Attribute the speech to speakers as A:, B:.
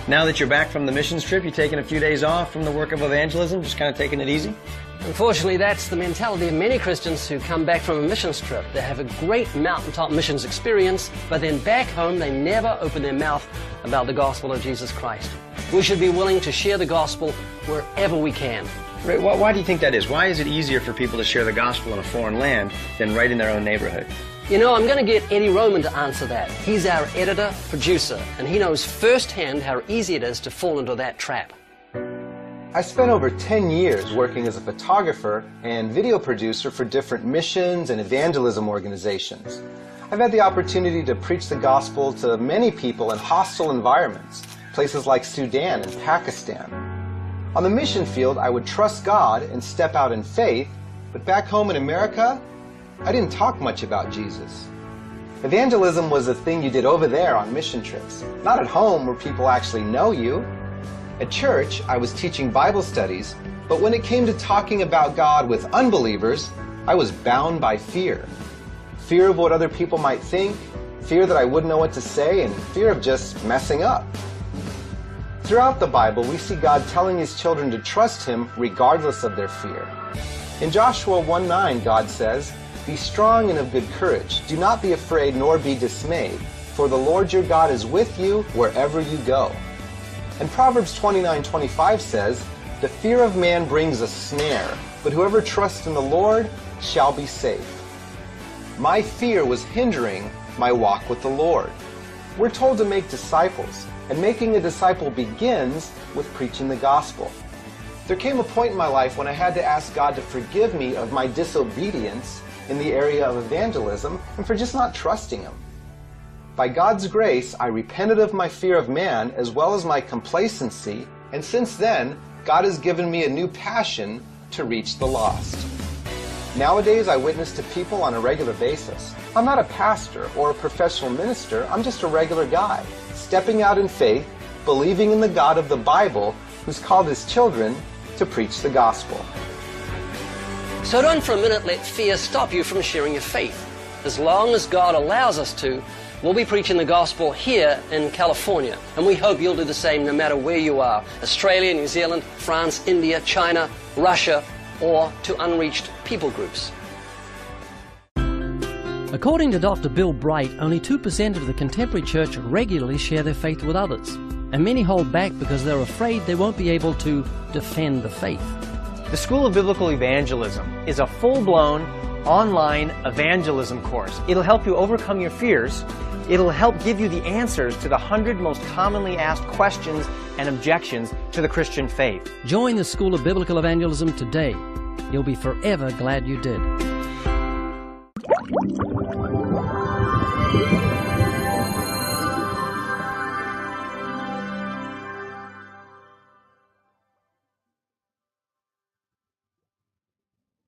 A: Now that you're back from the missions trip, you taking a few days off from the work of evangelism, just kind of taking it easy?
B: Unfortunately, that's the mentality of many Christians who come back from a missions trip. They have a great mountaintop missions experience, but then back home they never open their mouth about the gospel of Jesus Christ. We should be willing to share the gospel wherever we can.
A: Ray, why do you think that is? Why is it easier for people to share the gospel in a foreign land than right in their own neighborhood?
B: You know, I'm going to get Eddie Roman to answer that. He's our editor, producer, and he knows firsthand how easy it is to fall into that trap.
C: I spent over 10 years working as a photographer and video producer for different missions and evangelism organizations. I've had the opportunity to preach the gospel to many people in hostile environments, places like Sudan and Pakistan. On the mission field, I would trust God and step out in faith, but back home in America, I didn't talk much about Jesus. Evangelism was a thing you did over there on mission trips, not at home where people actually know you. At church, I was teaching Bible studies, but when it came to talking about God with unbelievers, I was bound by fear. Fear of what other people might think, fear that I wouldn't know what to say, and fear of just messing up. Throughout the Bible, we see God telling His children to trust Him regardless of their fear. In Joshua 1:9, God says, "Be strong and of good courage. Do not be afraid nor be dismayed, for the Lord your God is with you wherever you go." And Proverbs 29:25 says, "The fear of man brings a snare, but whoever trusts in the Lord shall be safe." My fear was hindering my walk with the Lord. We're told to make disciples, and making a disciple begins with preaching the gospel. There came a point in my life when I had to ask God to forgive me of my disobedience in the area of evangelism and for just not trusting Him. By God's grace, I repented of my fear of man as well as my complacency, and since then, God has given me a new passion to reach the lost. Nowadays, I witness to people on a regular basis. I'm not a pastor or a professional minister, I'm just a regular guy, stepping out in faith, believing in the God of the Bible who's called His children to preach the gospel.
B: So don't for a minute let fear stop you from sharing your faith. As long as God allows us to, we'll be preaching the gospel here in California, and we hope you'll do the same no matter where you are, Australia, New Zealand, France, India, China, Russia, or to unreached people groups. According to Dr. Bill Bright, only 2% of the contemporary church regularly share their faith with others, and many hold back because they're afraid they won't be able to defend the faith.
D: The School of Biblical Evangelism is a full-blown online evangelism course. It'll help you overcome your fears. It'll help give you the answers to the 100 most commonly asked questions and objections to the Christian faith.
B: Join the School of Biblical Evangelism today. You'll be forever glad you did.